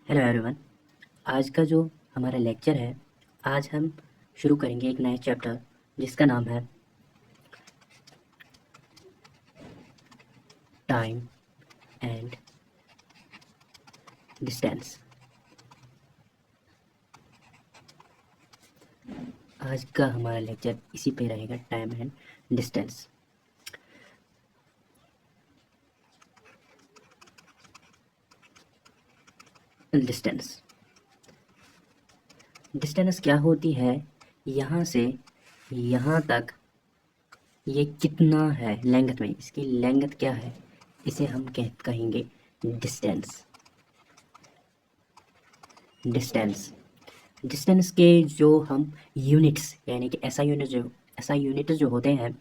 Hello everyone. आज का जो हमारा लेक्चर है, आज हम शुरू करेंगे एक नया चैप्टर जिसका नाम है टाइम एंड डिस्टेंस। आज का हमारा लेक्चर इसी पे रहेगा, time and distance. Distance distance क्या होती है? यहाँ से यहाँ तक ये कितना है लेंथ में, इसकी लेंथ क्या है, इसे हम कहेंगे डिस्टेंस। डिस्टेंस डिस्टेंस के जो हम यूनिट्स यानी कि एसआई यूनिट जो होते हैं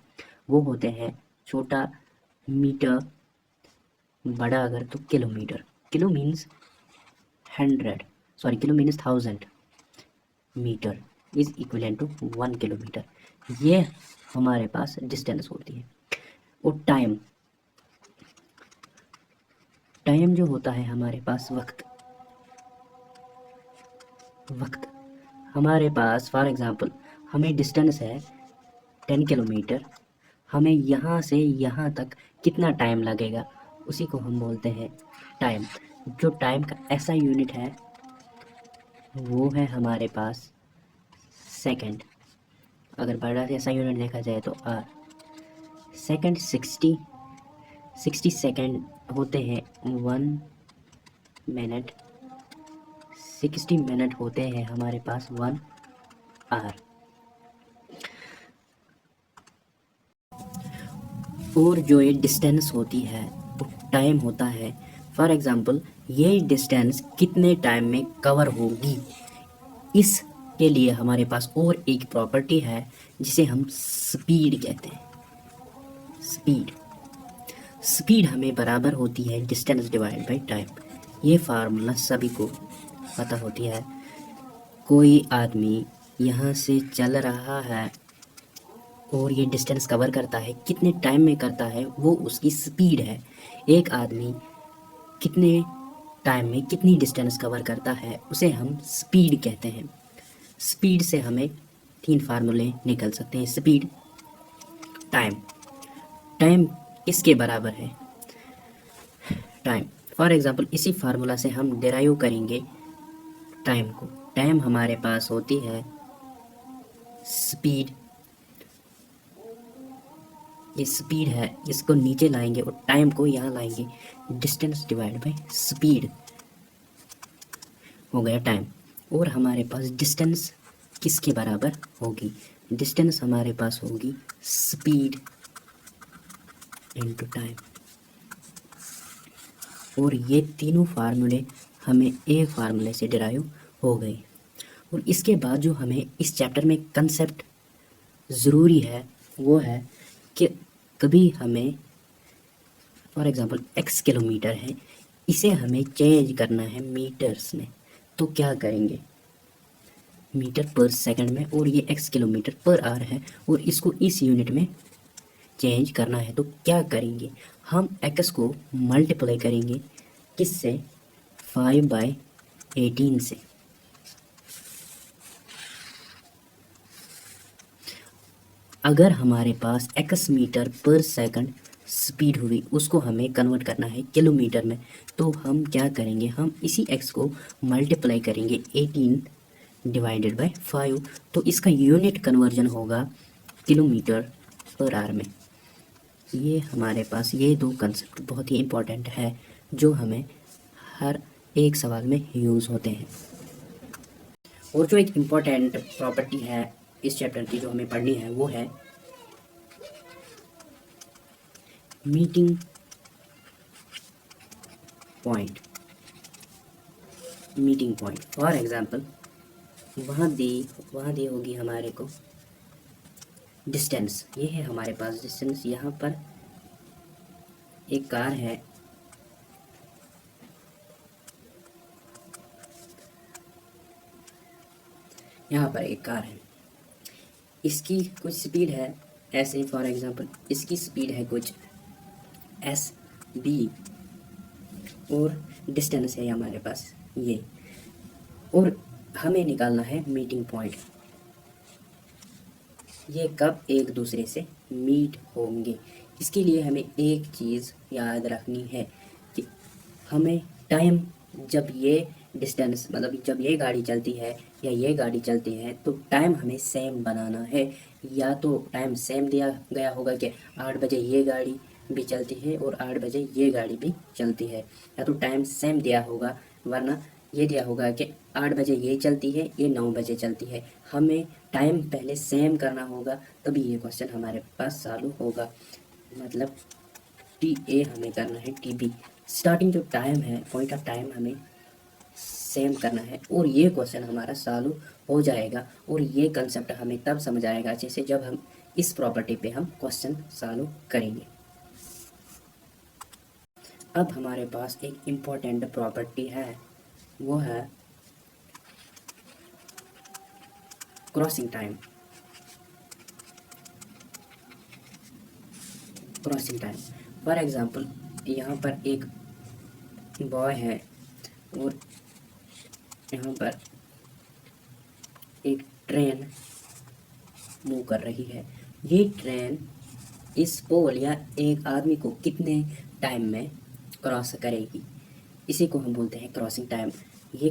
वो होते हैं छोटा मीटर, बड़ा अगर तो kilometre. Kilo means 100, sorry kilo means 1000, metre is equivalent to 1 kilometre. ये हमारे पास डिस्टेंस होती है। और टाइम टाइम जो होता है हमारे पास वक्त हमारे पास फॉर एग्ज़ाम्पल हमें डिस्टेंस है 10 किलोमीटर, हमें यहाँ से यहाँ तक कितना टाइम लगेगा उसी को हम बोलते हैं टाइम। जो टाइम का ऐसा यूनिट है वो है हमारे पास सेकंड। अगर बड़ा ऐसा यूनिट देखा जाए तो आर। सेकंड 60 सेकंड होते हैं 1 मिनट। 60 मिनट होते हैं हमारे पास 1 आवर। और जो ये डिस्टेंस होती है वो टाइम होता है। फॉर एग्ज़ाम्पल ये डिस्टेंस कितने टाइम में कवर होगी, इसके लिए हमारे पास और एक प्रॉपर्टी है जिसे हम स्पीड कहते हैं। स्पीड स्पीड हमें बराबर होती है डिस्टेंस डिवाइड बाय टाइम। ये फार्मूला सभी को पता होती है। कोई आदमी यहाँ से चल रहा है और ये डिस्टेंस कवर करता है, कितने टाइम में करता है वो उसकी स्पीड है। एक आदमी कितने टाइम में कितनी डिस्टेंस कवर करता है उसे हम स्पीड कहते हैं। स्पीड से हमें 3 फार्मूले निकल सकते हैं। Speed, time. टाइम इसके बराबर है टाइम। फॉर एग्ज़ाम्पल इसी फार्मूला से हम डिराइव करेंगे टाइम को। टाइम हमारे पास होती है स्पीड, ये स्पीड है, इसको नीचे लाएंगे और टाइम को यहाँ लाएंगे। डिस्टेंस डिवाइड बाय स्पीड हो गया टाइम। और हमारे पास डिस्टेंस किसके बराबर होगी? डिस्टेंस हमारे पास होगी स्पीड इनटू टाइम। और ये तीनों फार्मूले हमें एक फार्मूले से डिराइव हो गए। और इसके बाद जो हमें इस चैप्टर में कंसेप्ट ज़रूरी है वो है कि कभी हमें फॉर एग्ज़ाम्पल x किलोमीटर है, इसे हमें चेंज करना है मीटर्स में, तो क्या करेंगे? मीटर पर सेकंड में, और ये x किलोमीटर पर आवर है और इसको इस यूनिट में चेंज करना है तो क्या करेंगे? हम x को मल्टीप्लाई करेंगे किससे? 5/18 से। अगर हमारे पास x मीटर पर सेकंड स्पीड हुई, उसको हमें कन्वर्ट करना है किलोमीटर में, तो हम क्या करेंगे? हम इसी x को मल्टीप्लाई करेंगे 18 डिवाइडेड बाय 5, तो इसका यूनिट कन्वर्जन होगा किलोमीटर पर आवर में। ये हमारे पास ये 2 कंसेप्ट बहुत ही इम्पोर्टेंट है जो हमें हर एक सवाल में यूज़ होते हैं। और जो एक इम्पोर्टेंट प्रॉपर्टी है इस चैप्टर की जो हमें पढ़नी है वो है meeting point. Meeting point for example वहाँ दी होगी हमारे को डिस्टेंस। ये है हमारे पास डिस्टेंस। यहाँ पर एक कार है, यहाँ पर एक कार है, इसकी कुछ स्पीड है ऐसे। फॉर एग्ज़ाम्पल इसकी स्पीड है कुछ SB, और डिस्टेंस है हमारे पास ये, और हमें निकालना है मीटिंग पॉइंट, ये कब एक दूसरे से मीट होंगे। इसके लिए हमें एक चीज़ याद रखनी है कि हमें टाइम, जब ये डिस्टेंस मतलब जब ये गाड़ी चलती है या ये गाड़ी चलती है तो टाइम हमें सेम बनाना है। या तो टाइम सेम दिया गया होगा कि 8 बजे ये गाड़ी भी चलती है और 8 बजे ये गाड़ी भी चलती है, या तो टाइम सेम दिया होगा, वरना ये दिया होगा कि 8 बजे ये चलती है, ये 9 बजे चलती है। हमें टाइम पहले सेम करना होगा, तभी ये क्वेश्चन हमारे पास सॉल्व होगा। मतलब टी ए हमें करना है, टी बी स्टार्टिंग जो टाइम है, पॉइंट ऑफ टाइम हमें सेम करना है, और ये क्वेश्चन हमारा सॉल्व हो जाएगा। और ये कंसेप्ट हमें तब समझ आएगा अच्छे से जब हम इस प्रॉपर्टी पे हम क्वेश्चन सॉल्व करेंगे। अब हमारे पास एक इम्पोर्टेंट प्रॉपर्टी है, वो है crossing time. Crossing time for example, यहाँ पर एक बॉय है और यहाँ पर एक ट्रेन मूव कर रही है। ये ट्रेन इस पोल या एक आदमी को कितने टाइम में क्रॉस करेगी, इसी को हम बोलते हैं क्रॉसिंग टाइम। ये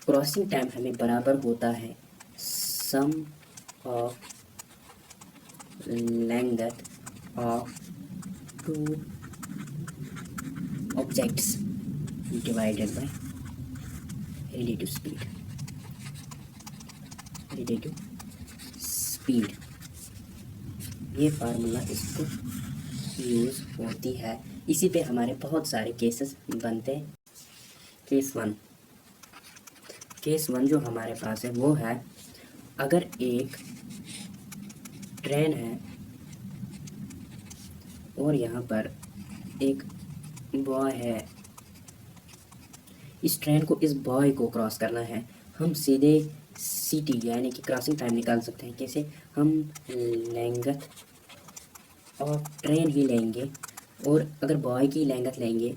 क्रॉसिंग टाइम हमें बराबर होता है sum of length of two objects divided by relative speed. Relative speed, ये फार्मूला इसको यूज़ होती है। इसी पे हमारे बहुत सारे केसेस बनते हैं। केस वन जो हमारे पास है वो है, अगर एक ट्रेन है और यहाँ पर एक बॉय है, इस ट्रेन को इस बॉय को क्रॉस करना है। हम सीधे सीटी यानी कि क्रॉसिंग टाइम निकाल सकते हैं। कैसे? हम लेंथ ऑफ ट्रेन ही लेंगे, और अगर बॉय की लेंथ लेंगे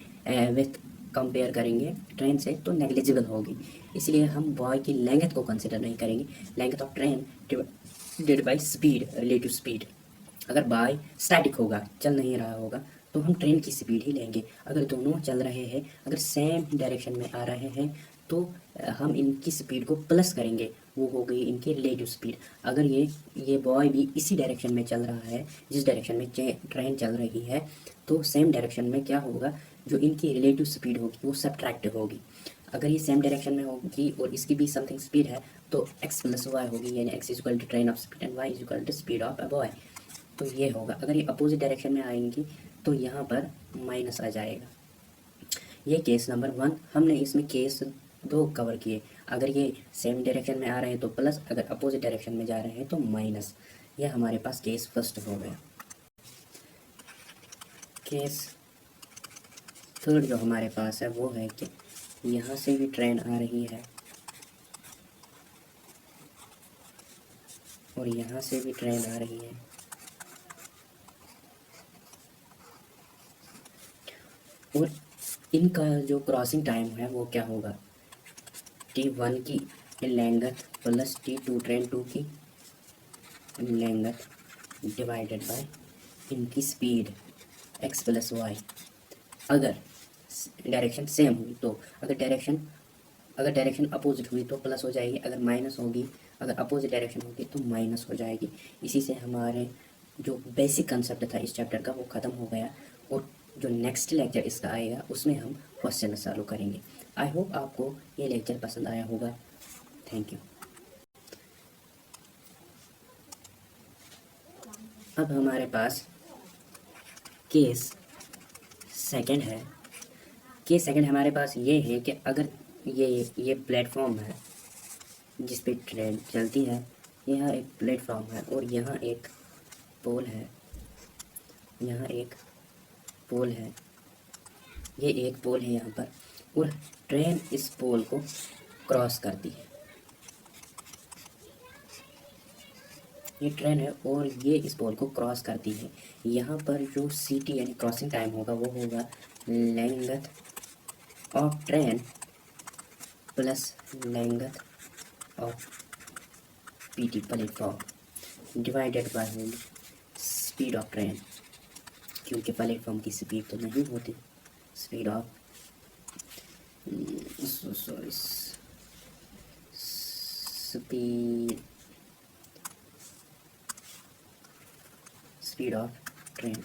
विथ कंपेयर करेंगे ट्रेन से तो नेग्लिजिबल होगी, इसलिए हम बॉय की लेंथ को कंसिडर नहीं करेंगे। Length of train divided by speed, relative speed. अगर बॉय स्टैटिक होगा, चल नहीं रहा होगा, तो हम ट्रेन की स्पीड ही लेंगे। अगर दोनों चल रहे हैं, अगर सेम डायरेक्शन में आ रहे हैं, तो हम इनकी स्पीड को प्लस करेंगे, वो हो गई इनकी रिलेटिव स्पीड। अगर ये बॉय भी इसी डायरेक्शन में चल रहा है जिस डायरेक्शन में ट्रेन चल रही है, तो सेम डायरेक्शन में क्या होगा, जो इनकी रिलेटिव स्पीड होगी वो सब्ट्रैक्ट होगी। अगर ये सेम डायरेक्शन में होगी और इसकी भी समथिंग स्पीड है, तो x प्लस वाई होगी, यानी x is equal to train of speed and y is equal to speed of a boy. तो ये होगा। अगर ये अपोजिट डायरेक्शन में आएंगी तो यहाँ पर माइनस आ जाएगा। ये केस नंबर 1। हमने इसमें केस 2 कवर किए। अगर ये सेम डायरेक्शन में आ रहे हैं तो प्लस, अगर अपोजिट डायरेक्शन में जा रहे हैं तो माइनस। यह हमारे पास केस फर्स्ट हो गया। केस थर्ड जो हमारे पास है वो है कि यहाँ से भी ट्रेन आ रही है और यहाँ से भी ट्रेन आ रही है, और इनका जो क्रॉसिंग टाइम है वो क्या होगा, T1 की लेंथ प्लस T2 ट्रेन 2 की लेंथ डिवाइडेड बाय इनकी स्पीड x प्लस वाई। अगर डायरेक्शन सेम हुई तो, अगर डायरेक्शन अपोजिट हुई तो प्लस हो जाएगी, अगर माइनस होगी, अगर अपोजिट डायरेक्शन होगी तो माइनस हो जाएगी। इसी से हमारे जो बेसिक कंसेप्ट था इस चैप्टर का वो ख़त्म हो गया, और जो नेक्स्ट लेक्चर इसका आएगा उसमें हम क्वेश्चन सॉल्व करेंगे। आई होप आपको ये लेक्चर पसंद आया होगा। Thank you. अब हमारे पास केस सेकंड है। केस सेकंड हमारे पास ये है कि अगर ये प्लेटफॉर्म है जिस पे ट्रेन चलती है, यहाँ एक प्लेटफॉर्म है और यहाँ एक पोल है, यहाँ एक पोल है, ये एक पोल है यहाँ पर, और ट्रेन इस पोल को क्रॉस करती है। ये ट्रेन है और ये इस पोल को क्रॉस करती है। यहाँ पर जो CT यानी क्रॉसिंग टाइम होगा वो होगा length of train plus length of PT platform divided by speed of train, क्योंकि प्लेटफॉर्म की स्पीड तो नहीं होती, speed of sorry speed of train